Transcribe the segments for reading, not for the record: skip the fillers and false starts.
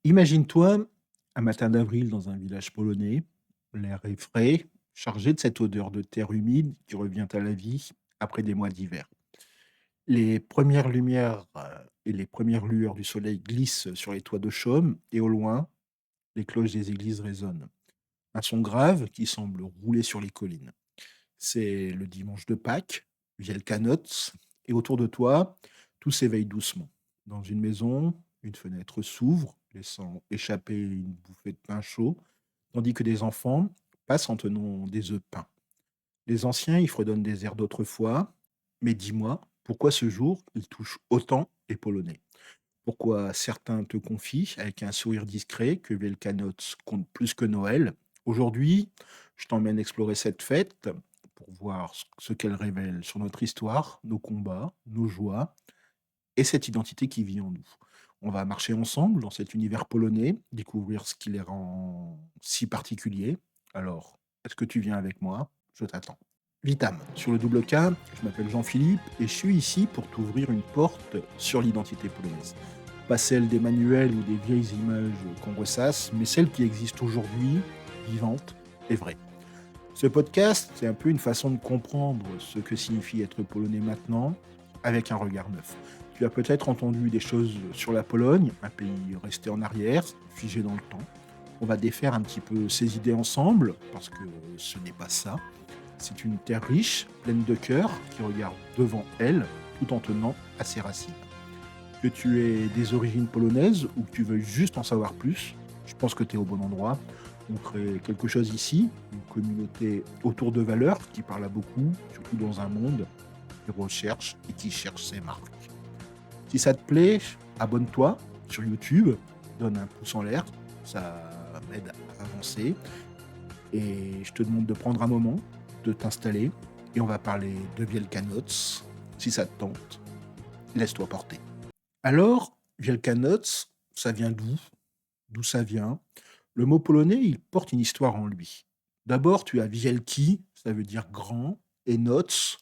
Imagine-toi un matin d'avril dans un village polonais, l'air est frais, chargé de cette odeur de terre humide qui revient à la vie après des mois d'hiver. Les premières lumières et les premières lueurs du soleil glissent sur les toits de chaume et au loin, les cloches des églises résonnent. Un son grave qui semble rouler sur les collines. C'est le dimanche de Pâques, Wielkanoc, et autour de toi, tout s'éveille doucement. Dans une maison, une fenêtre s'ouvre, laissant échapper une bouffée de pain chaud, tandis que des enfants passent en tenant des œufs peints. Les anciens y fredonnent des airs d'autrefois, mais dis-moi, pourquoi ce jour, il touche autant les Polonais? Pourquoi certains te confient, avec un sourire discret, que Wielkanoc compte plus que Noël? Aujourd'hui, je t'emmène explorer cette fête pour voir ce qu'elle révèle sur notre histoire, nos combats, nos joies et cette identité qui vit en nous. On va marcher ensemble dans cet univers polonais, découvrir ce qui les rend si particuliers. Alors, est-ce que tu viens avec moi? Je t'attends. Vitam, sur le double K, je m'appelle Jean-Philippe et je suis ici pour t'ouvrir une porte sur l'identité polonaise. Pas celle des manuels ou des vieilles images qu'on ressasse, mais celle qui existe aujourd'hui, vivante et vraie. Ce podcast, c'est un peu une façon de comprendre ce que signifie être polonais maintenant, avec un regard neuf. Tu as peut-être entendu des choses sur la Pologne, un pays resté en arrière, figé dans le temps. On va défaire un petit peu ces idées ensemble, parce que ce n'est pas ça. C'est une terre riche, pleine de cœur, qui regarde devant elle, tout en tenant à ses racines. Que tu aies des origines polonaises ou que tu veuilles juste en savoir plus, je pense que tu es au bon endroit. On crée quelque chose ici, une communauté autour de valeurs qui parle à beaucoup, surtout dans un monde qui recherche et qui cherche ses marques. Si ça te plaît, abonne-toi sur YouTube, donne un pouce en l'air, ça m'aide à avancer. Et je te demande de prendre un moment, de t'installer, et on va parler de Wielkanoc. Si ça te tente, laisse-toi porter. Alors, Wielkanoc, ça vient d'où? D'où ça vient? Le mot polonais, il porte une histoire en lui. D'abord, tu as Wielki, ça veut dire grand, et Noc,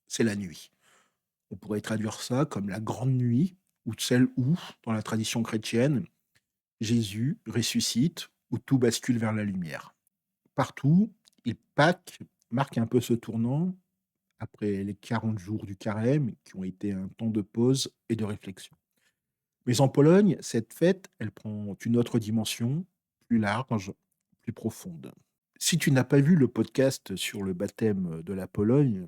c'est la nuit. On pourrait traduire ça comme la grande nuit, ou celle où, dans la tradition chrétienne, Jésus ressuscite, où tout bascule vers la lumière. Partout, Pâques marque un peu ce tournant après les 40 jours du carême, qui ont été un temps de pause et de réflexion. Mais en Pologne, cette fête, elle prend une autre dimension, plus large, plus profonde. Si tu n'as pas vu le podcast sur le baptême de la Pologne,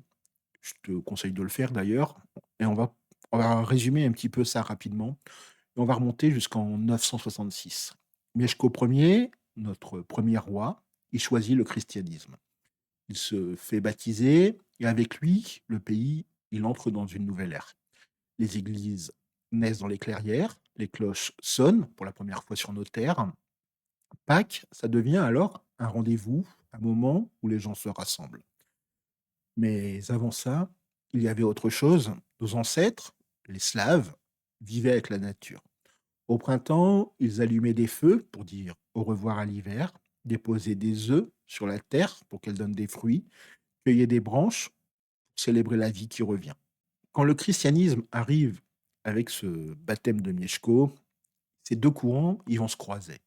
je te conseille de le faire d'ailleurs, et on va résumer un petit peu ça rapidement, et on va remonter jusqu'en 966. Mieszko Ier, notre premier roi, il choisit le christianisme. Il se fait baptiser, et avec lui, le pays, il entre dans une nouvelle ère. Les églises naissent dans les clairières, les cloches sonnent pour la première fois sur nos terres. Pâques, ça devient alors un rendez-vous, un moment où les gens se rassemblent. Mais avant ça, il y avait autre chose. Nos ancêtres, les Slaves, vivaient avec la nature. Au printemps, ils allumaient des feux pour dire au revoir à l'hiver, déposaient des œufs sur la terre pour qu'elle donne des fruits, cueillaient des branches pour célébrer la vie qui revient. Quand le christianisme arrive avec ce baptême de Mieszko, ces 2 courants, ils vont se croiser.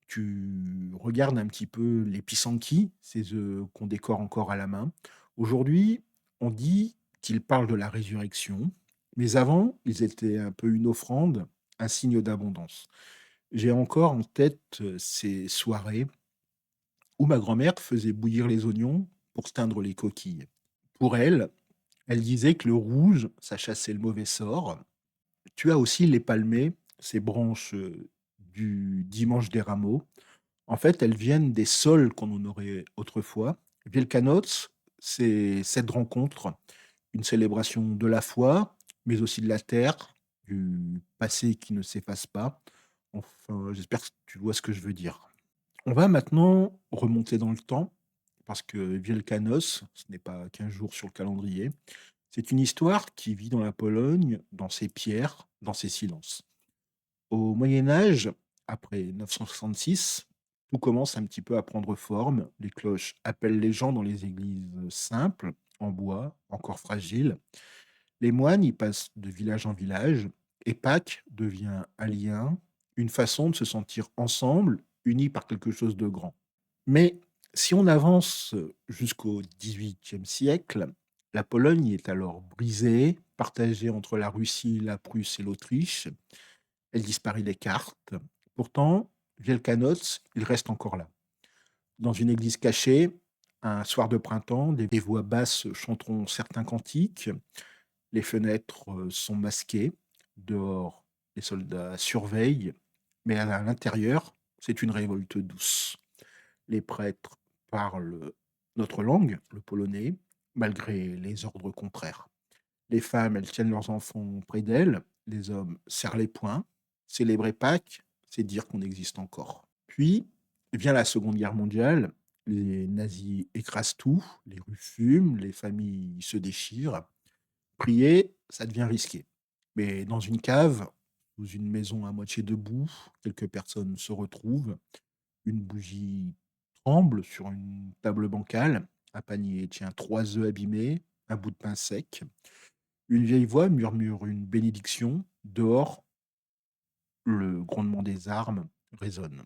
Tu regardes un petit peu les pisanki, ces œufs qu'on décore encore à la main. Aujourd'hui, on dit qu'ils parlent de la résurrection, mais avant, ils étaient un peu une offrande, un signe d'abondance. J'ai encore en tête, ces soirées où ma grand-mère faisait bouillir les oignons pour teindre les coquilles. Pour elle, elle disait que le rouge, ça chassait le mauvais sort. Tu as aussi les palmés, ces branches, du dimanche des rameaux. En fait, elles viennent des sols qu'on honorait autrefois. Wielkanoc, c'est cette rencontre, une célébration de la foi, mais aussi de la terre, du passé qui ne s'efface pas. Enfin, j'espère que tu vois ce que je veux dire. On va maintenant remonter dans le temps, parce que Wielkanoc, ce n'est pas 15 jours sur le calendrier. C'est une histoire qui vit dans la Pologne, dans ses pierres, dans ses silences. Au Moyen Âge, après 966, tout commence un petit peu à prendre forme. Les cloches appellent les gens dans les églises simples, en bois, encore fragiles. Les moines y passent de village en village, et Pâques devient un lien, une façon de se sentir ensemble, unis par quelque chose de grand. Mais si on avance jusqu'au XVIIIe siècle, la Pologne est alors brisée, partagée entre la Russie, la Prusse et l'Autriche. Elle disparaît des cartes. Pourtant, Wielkanoc, il reste encore là. Dans une église cachée, un soir de printemps, des voix basses chanteront certains cantiques. Les fenêtres sont masquées. Dehors, les soldats surveillent. Mais à l'intérieur, c'est une révolte douce. Les prêtres parlent notre langue, le polonais, malgré les ordres contraires. Les femmes, elles tiennent leurs enfants près d'elles. Les hommes serrent les poings. Célébrer Pâques, c'est dire qu'on existe encore. Puis vient la Seconde Guerre mondiale. Les nazis écrasent tout, les rues fument, les familles se déchirent. Prier, ça devient risqué. Mais dans une cave, sous une maison à moitié debout, quelques personnes se retrouvent. Une bougie tremble sur une table bancale. Un panier tient 3 œufs abîmés, un bout de pain sec. Une vieille voix murmure une bénédiction. Dehors, le grondement des armes résonne.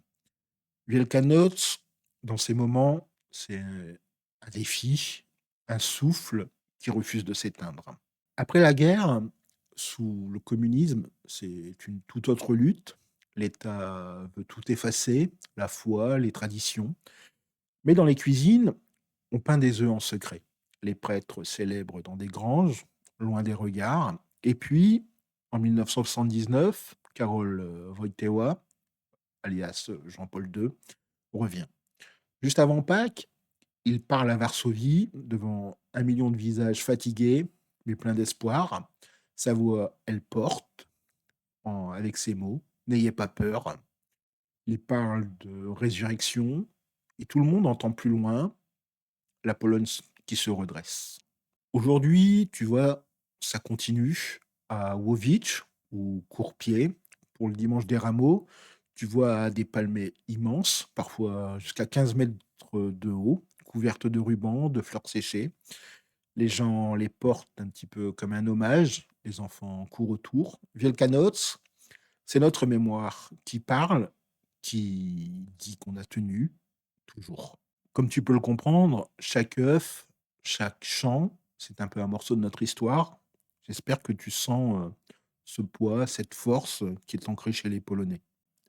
Wielkanoc, dans ces moments, c'est un défi, un souffle qui refuse de s'éteindre. Après la guerre, sous le communisme, c'est une toute autre lutte. L'État veut tout effacer, la foi, les traditions. Mais dans les cuisines, on peint des œufs en secret. Les prêtres célèbrent dans des granges, loin des regards. Et puis, en 1979, Karol Wojtyła, alias Jean-Paul II, revient. Juste avant Pâques, il parle à Varsovie devant 1 million de visages fatigués, mais pleins d'espoir. Sa voix, elle porte avec ces mots: N'ayez pas peur. Il parle de résurrection et tout le monde entend plus loin la Pologne qui se redresse. Aujourd'hui, tu vois, ça continue à Łowicz ou Courpied. Pour le dimanche des rameaux, tu vois des palmées immenses, parfois jusqu'à 15 mètres de haut, couvertes de rubans, de fleurs séchées. Les gens les portent un petit peu comme un hommage. Les enfants courent autour. Wielkanoc, c'est notre mémoire qui parle, qui dit qu'on a tenu, toujours. Comme tu peux le comprendre, chaque œuf, chaque chant, c'est un peu un morceau de notre histoire. J'espère que tu sens ce poids, cette force qui est ancrée chez les Polonais.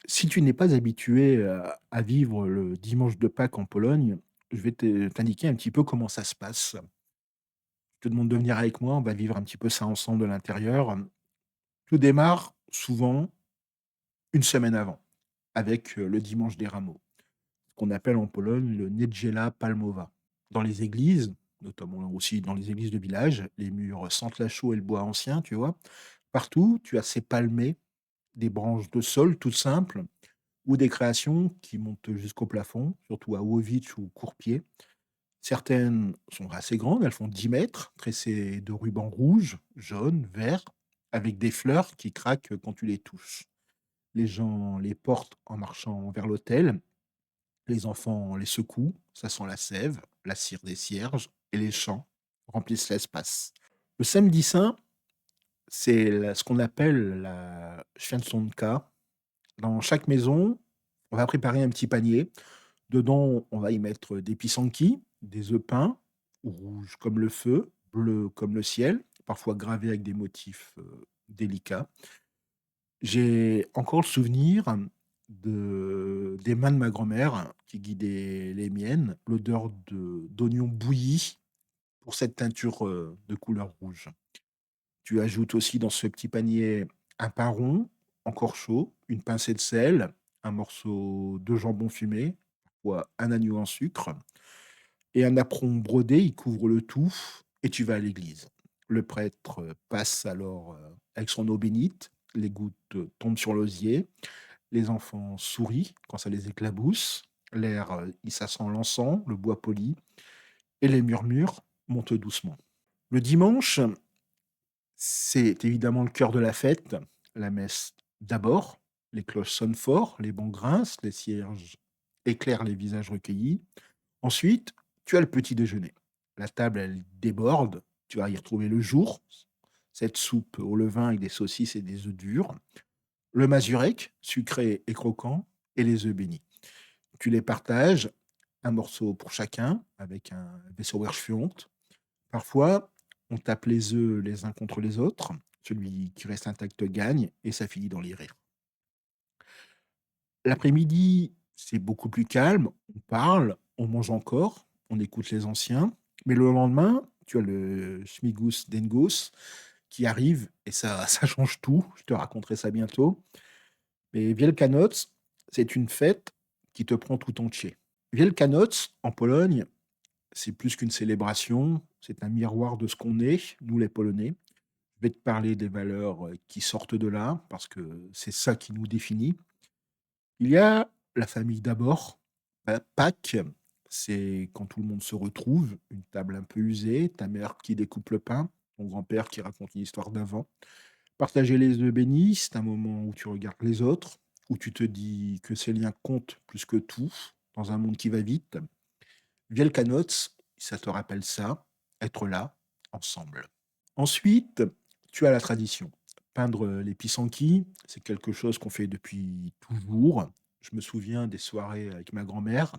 Si tu n'es pas habitué à vivre le dimanche de Pâques en Pologne, je vais t'indiquer un petit peu comment ça se passe. Je te demande de venir avec moi, on va vivre un petit peu ça ensemble de l'intérieur. Tout démarre souvent une semaine avant, avec le dimanche des rameaux, ce qu'on appelle en Pologne le Niedziela Palmowa. Dans les églises, notamment aussi dans les églises de village, les murs sentent la chaux et le bois ancien, tu vois. Partout, tu as ces palmés, des branches de sol toutes simples, ou des créations qui montent jusqu'au plafond, surtout à Łowicz ou Courpied. Certaines sont assez grandes, elles font 10 mètres, tressées de rubans rouges, jaunes, verts, avec des fleurs qui craquent quand tu les touches. Les gens les portent en marchant vers l'autel. Les enfants les secouent, ça sent la sève, la cire des cierges et les chants remplissent l'espace. Le samedi saint, c'est ce qu'on appelle la święconka. Dans chaque maison, on va préparer un petit panier. Dedans, on va y mettre des pisanki, des œufs peints, rouges comme le feu, bleus comme le ciel, parfois gravés avec des motifs délicats. J'ai encore le souvenir des mains de ma grand-mère qui guidaient les miennes, l'odeur d'oignons bouillis pour cette teinture, de couleur rouge. Tu ajoutes aussi dans ce petit panier un pain rond, encore chaud, une pincée de sel, un morceau de jambon fumé, parfois un agneau en sucre et un apron brodé, il couvre le tout et tu vas à l'église. Le prêtre passe alors avec son eau bénite, les gouttes tombent sur l'osier, les enfants sourient quand ça les éclabousse, l'air, ça sent l'encens, le bois poli et les murmures montent doucement. Le dimanche, c'est évidemment le cœur de la fête, la messe d'abord, les cloches sonnent fort, les bancs grincent, les cierges éclairent les visages recueillis. Ensuite, tu as le petit déjeuner. La table, elle déborde, tu vas y retrouver le jour, cette soupe au levain avec des saucisses et des œufs durs. Le mazurek, sucré et croquant, et les œufs bénis. Tu les partages, un morceau pour chacun, avec un Besserwischiont. Parfois, on tape les œufs les uns contre les autres. Celui qui reste intact gagne et ça finit dans les rires. L'après-midi, c'est beaucoup plus calme. On parle, on mange encore, on écoute les anciens. Mais le lendemain, tu as le Schmigus Dengus qui arrive et ça, ça change tout. Je te raconterai ça bientôt. Mais Wielkanoc, c'est une fête qui te prend tout entier. Wielkanoc, en Pologne, c'est plus qu'une célébration, c'est un miroir de ce qu'on est, nous les Polonais. Je vais te parler des valeurs qui sortent de là, parce que c'est ça qui nous définit. Il y a la famille d'abord. Pâques, c'est quand tout le monde se retrouve, une table un peu usée, ta mère qui découpe le pain, ton grand-père qui raconte une histoire d'avant. Partager les œufs bénis, c'est un moment où tu regardes les autres, où tu te dis que ces liens comptent plus que tout, dans un monde qui va vite. Wielkanoc, ça te rappelle ça, être là, ensemble. Ensuite, tu as la tradition. Peindre les pissenquis, c'est quelque chose qu'on fait depuis toujours. Je me souviens des soirées avec ma grand-mère,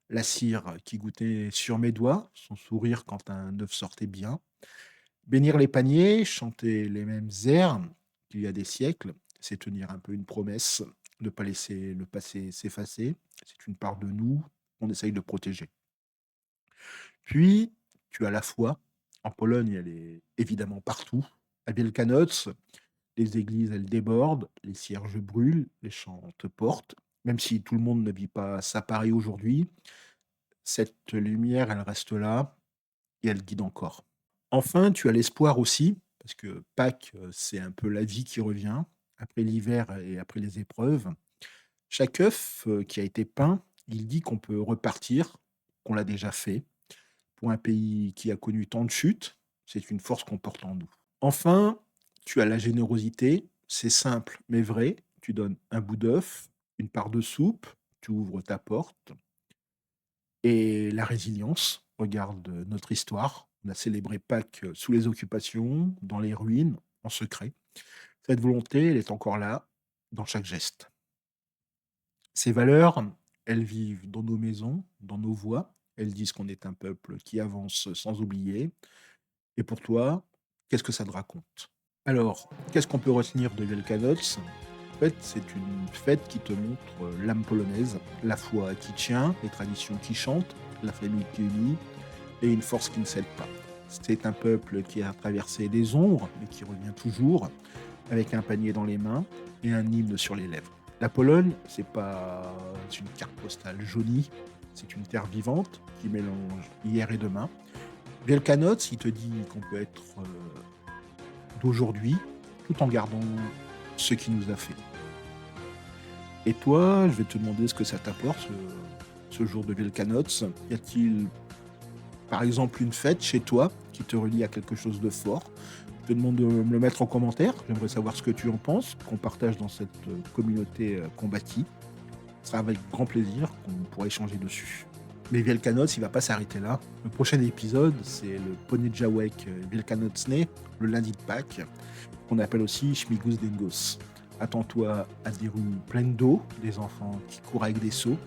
la cire qui goûtait sur mes doigts, son sourire quand un œuf sortait bien. Bénir les paniers, chanter les mêmes airs qu'il y a des siècles, c'est tenir un peu une promesse, ne pas laisser le passé s'effacer. C'est une part de nous qu'on essaye de protéger. Puis, tu as la foi. En Pologne, elle est évidemment partout. À Wielkanoc, les églises, elles débordent, les cierges brûlent, les chants te portent. Même si tout le monde ne vit pas ça pareil aujourd'hui, cette lumière, elle reste là et elle guide encore. Enfin, tu as l'espoir aussi, parce que Pâques, c'est un peu la vie qui revient, après l'hiver et après les épreuves. Chaque œuf qui a été peint, il dit qu'on peut repartir, qu'on l'a déjà fait. Pour un pays qui a connu tant de chutes, c'est une force qu'on porte en nous. Enfin, tu as la générosité, c'est simple mais vrai. Tu donnes un bout d'œuf, une part de soupe, tu ouvres ta porte. Et la résilience, regarde notre histoire. On a célébré Pâques sous les occupations, dans les ruines, en secret. Cette volonté, elle est encore là, dans chaque geste. Ces valeurs, elles vivent dans nos maisons, dans nos voix. Elles disent qu'on est un peuple qui avance sans oublier. Et pour toi, qu'est-ce que ça te raconte? Alors, qu'est-ce qu'on peut retenir de Wielkanoc? En fait, c'est une fête qui te montre l'âme polonaise, la foi qui tient, les traditions qui chantent, la famille qui unit et une force qui ne cède pas. C'est un peuple qui a traversé des ombres, mais qui revient toujours, avec un panier dans les mains et un hymne sur les lèvres. La Pologne, c'est pas une carte postale jaunie, c'est une terre vivante qui mélange hier et demain. Wielkanoc, il te dit qu'on peut être d'aujourd'hui tout en gardant ce qui nous a fait. Et toi, je vais te demander ce que ça t'apporte ce jour de Wielkanoc. Y a-t-il par exemple une fête chez toi qui te relie à quelque chose de fort? Je te demande de me le mettre en commentaire. J'aimerais savoir ce que tu en penses, qu'on partage dans cette communauté combative. Ce sera avec grand plaisir qu'on pourra échanger dessus. Mais Wielkanoc, il va pas s'arrêter là. Le prochain épisode, c'est le Poniedziałek Wielkanocny, le lundi de Pâques, qu'on appelle aussi Śmigus Dęgos. Attends-toi à des rues pleines d'eau, des enfants qui courent avec des seaux,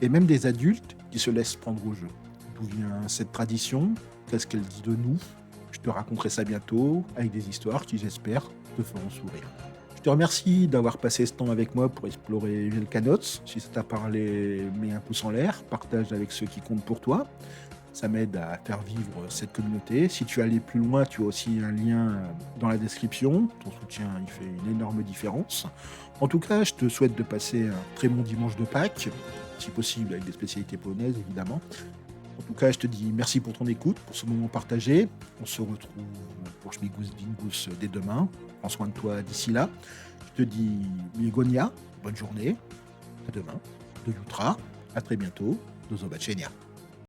et même des adultes qui se laissent prendre au jeu. D'où vient cette tradition? Qu'est-ce qu'elle dit de nous? Je te raconterai ça bientôt, avec des histoires qui, j'espère, te feront sourire. Je te remercie d'avoir passé ce temps avec moi pour explorer Wielkanoc. Si ça t'a parlé, mets un pouce en l'air, partage avec ceux qui comptent pour toi. Ça m'aide à faire vivre cette communauté. Si tu veux aller plus loin, tu as aussi un lien dans la description. Ton soutien, il fait une énorme différence. En tout cas, je te souhaite de passer un très bon dimanche de Pâques, si possible avec des spécialités polonaises, évidemment. En tout cas, je te dis merci pour ton écoute, pour ce moment partagé. On se retrouve pour Śmigus Dingus dès demain. Prends soin de toi d'ici là. Je te dis Migonia, bonne journée, à demain, de Yutra, à très bientôt, do zobaczenia.